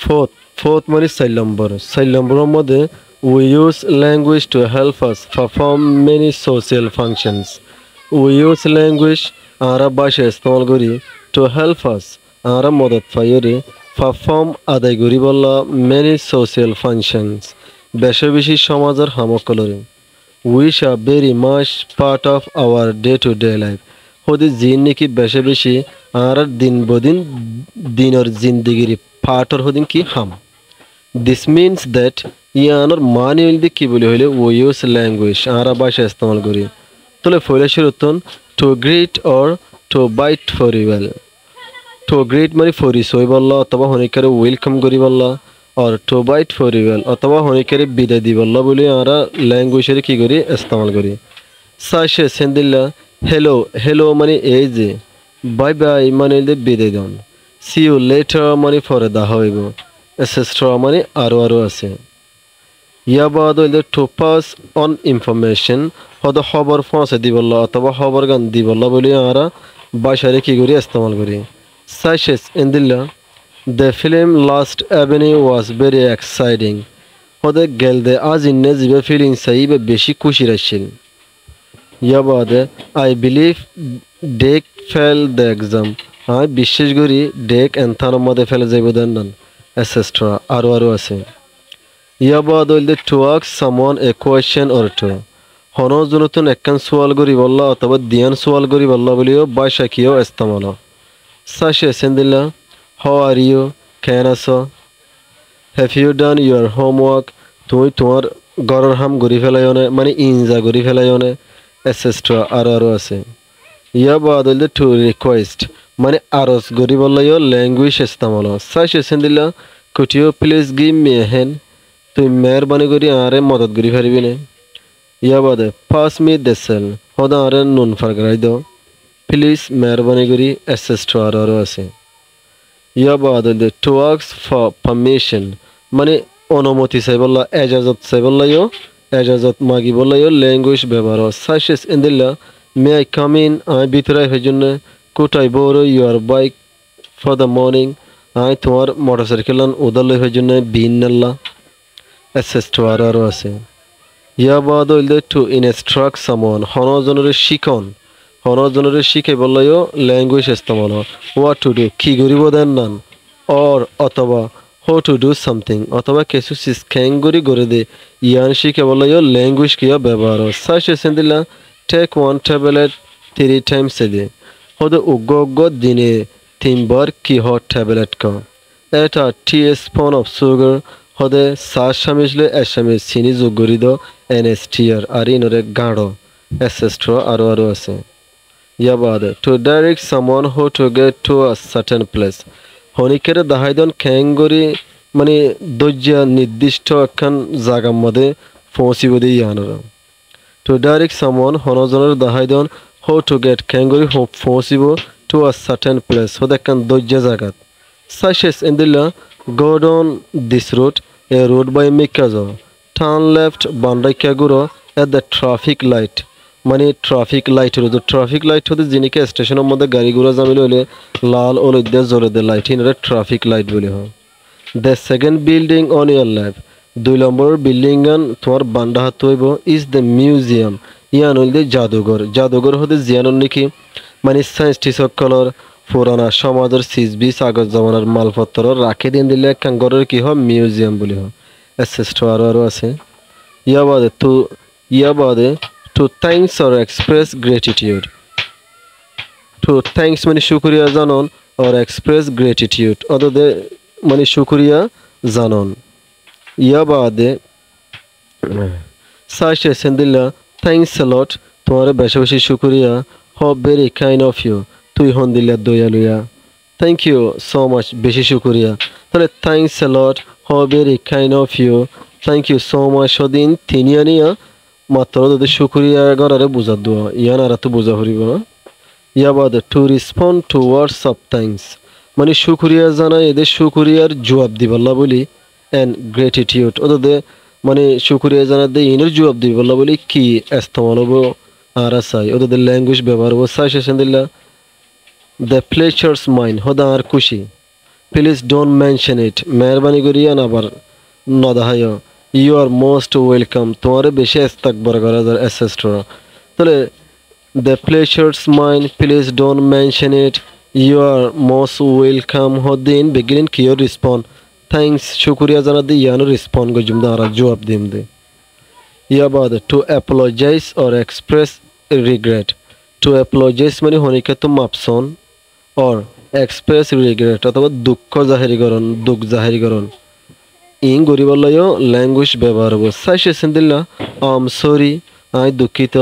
Fourth, fourth one is Sailambur. Sailambur mode we use language to help us perform many social functions. We use language ara basha ইস্তেমাল করি to help us ara মদত পাইরে perform আদায় করি বলা many social functions. বেশি সমাজের হামকলরে which are very much part of our day-to-day life. হদি জিন নাকি বেশি আর দিন বদিন দিনের জিন্দগির পার্টর হদিন কি হাম. This means that ইয়ানোর মানে হইলে কি বলি হইলে we use language আর ভাষা ইস্তেমাল করি. তাহলে ফলে শুরুতন to greet or to bite very well. To greet মানে পরিচয় বললা অথবা হনিকারে ওয়েলকাম করি বললা or to bite very well অথবা হনিকারে বিদায় দি বললা বলি আমরা ল্যাঙ্গুয়েজের কি করি ইস্তেমাল করি. সাশে সেন্দিল্লা hello hello মানে এই যে বাই বাই মানে বিদায় দাও. see you later মানে পরে দেখা হইব. etc মানে আরো আছে. ইয়া বাদ হইলে to pass on information হদ খবর পৌঁছে দি বললা অথবা খবর গান দি বললা বলি আমরা ভাষারে কি করি ইস্তেমাল করি. সাশে সেন্দিল্লা the film Last Avenue was very exciting. হদে গেলদে আজ ইন্নে জিবে ফিলিং সাইবে বেশি খুশি রাখছিল. ইয়া বাদে I believe Dick failed the exam. আমি বিশ্বাস করি ডেক এন্থানোর মধ্যে ফেলে যাইব দেন এসেস্ট্রা আরো আছে. ইয়া বাদ হইলে to ask someone a question or two. হনো জনতুন একখান সোয়াল করি বললা অথবা দিয়ান সোয়াল করি বললা বলিও ভাষা কিও ইস্তেমাল. সাশে সেন্দিল্লা how are you কেন আছো. have you done your homework তুমি তোমার ঘরের হাম করি ফেলাইও না মানে ইনজা করি ফেলাইও না এসেস্ট্রা আরো আছে. ইয়া বাদ হইলে to request মানে আরজ করি বললাইও language ইস্তেমাল. সাশে সেন্দিল্লা could you please give me a hand তুই মেহরবানি করি আরে মদত করি পারবি না. ইয়া বাদে pass me the cell হদা আরে নুন ফারগাই দাও প্লিজ মেহরবানি করি এসেস্ট্রা আরো আছে. ইয়া বাদ হইলে to ask for permission মানে অনুমতি চাই বললা এজাজত চাই বললাইও এজাজত মাগি বললাইও ল্যাঙ্গুয়েজ ব্যবহার. সাশে সেন্দিল্লা মে আই কাম ইন আমি ভিতরে হয়ে জন্য could I borrow your bike for the morning আমি তোমার মোটরসাইকেল উদার লই হয়ে জন্য বিন নাল্লা এসেস্ট্রা আরো আছে. ইয়া বাদ হইলে to instruct someone হনজনের শিখন হনজনের শিখে বললাইও ল্যাঙ্গুয়েজ ইস্তেমাল. what to do কি করিব দেন নান or অথবা how to do something অথবা কিছু সিস্কেং করে দে ইয়ান শিখে বললাইও ল্যাঙ্গুয়েজ কিয়া ব্যবহার. সাশে সেন্দিল্লা take one tablet 3 times a day হদে উগ্গ দিনে 3 বার কি হ ট্যাবলেট কা. এটা teaspoon of sugar হদে সাত চামিচলে এক চামিচ চিনি যোগ করি দ NSTR আর ইনরে গাঢ় এসেস্ট্রা আরো আছে. ইয়া বাদে to direct someone how to get to a certain place হনিকেরে দাহাইদন খ্যাঙ্গরি মানে দজ্জা নির্দিষ্ট একখান জায়গার মধ্যে পৌঁছিব দিয়ে ইয়ানরা. to direct someone হনজনের দাহাইদন how to get খ্যাঙ্গরি পৌঁছিব to a certain place হদে একখান দজ্জা জায়গাত. সাশেস ইন্দিল্লা go down this road a road by Mikazo turn left বান্ডাইকা গুরো at the traffic light মানে ট্রাফিক লাইট হলো ট্রাফিক লাইট হতে জিনিকে স্টেশনের মধ্যে গাড়ি ঘোড়া জামিল হলে লাল ও লইদে জোরে দে লাইট হিনরে ট্রাফিক লাইট বলি হয়. The second building on year left 2 number building গান তোমার বান্ডা হাত হইব ইজ দ্য মিউজিয়াম ইয়ান হইলে জাদুঘর হতে জিয়ানোর নাকি মানে সায়েন্টিস্ট সকলের পুরানা সমাজের সিজবিস আগর জমানার মালপত্র রাখে দিন দিলে কাঙ্গরের কি হয় মিউজিয়াম বলি হয়. এসেস্ট্রা আরো আছে. ইয়া বাদে to thanks or express gratitude to thanks মানে শুকরিয়া জানন or express gratitude অদে মানে শুকরিয়া জানন. ইয়া বাদে সাশে সেন্দিল্লা thanks a lot তোমার বেশি শুকরিয়া how very kind of you তুই হন দিল্লা দয়ালুয়া. thank you so much বেশি শুকরিয়া. তাহলে thanks a lot how very kind of you thank you so much সদিন তিনিয়ানিয়া মাত্র যদি শুকরিয়া গরারে বুঝা দেওয়া ইয়ান আর তো বুঝা হরিব. ইয়া বাদে to respond to words of thanks মানে শুকরিয়া জানা এদের শুকরিয়ার জবাব দিবল্লা বলি and gratitude ওদের মানে শুকরিয়া জানা দে ইনের জবাব দিবল্লা বলি কি ইস্তেমাল হবো আর আসাই ওদের ল্যাঙ্গুয়েজ ব্যবহার হবো. সাই সেশন দিল্লা the pleasures mine হদা আর খুশি প্লিজ ডোন্ট মেনশন ইট, মেহরবানি করিয়া আবার নদাহায়। ইউ আর মোস্ট ওয়েলকাম, তোমার বেশি ইস্তাকবার করা যার অ্যাসেস্টর। তাহলে the pleasure's mine, please don't mention it, you are most welcome হদ্দিন বিগিন কিওর রিসপন্ড থ্যাংকস শুক্রিয়া জানা দি ইয়ানো রিসপন্ড গজুম দা আর জবাব দিম দে। ইয়া বাদ two apologise or express regret. Two apologise মানে হনিকে তো মাপসন, অর এক্সপ্রেস রিগ্রেট অথবা দুঃখ জাহিরীকরণ, দুঃখ জাহিরীকরণ। ইং গরিবালয় ল্যাঙ্গুয়েজ ব্যবহার হবো। সাইসে সিন্দিল্লা আম সরি, আই দুঃখিত।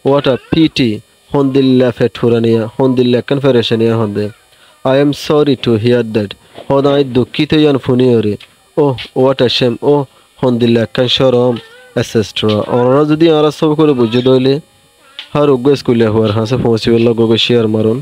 ওয়াট আ পিটি, হন্দিল্লা ফেঠুরানিয়া, হন্দিল্লা কান ফেরেশানিয়া হন্দে। I am sorry to hear that, হদ আই দুঃখিত ইয়ান ফুনিয়রে। ওহ ওয়াট আ শেম, ও হন্দিল্লা কান শরম এসেস্ট্রা। ওনারা যদি আর সব করে বুঝে দইলে হার উগ্র স্কুলে হওয়ার হাসে পৌঁছিবেল গোগো শেয়ার মারুন।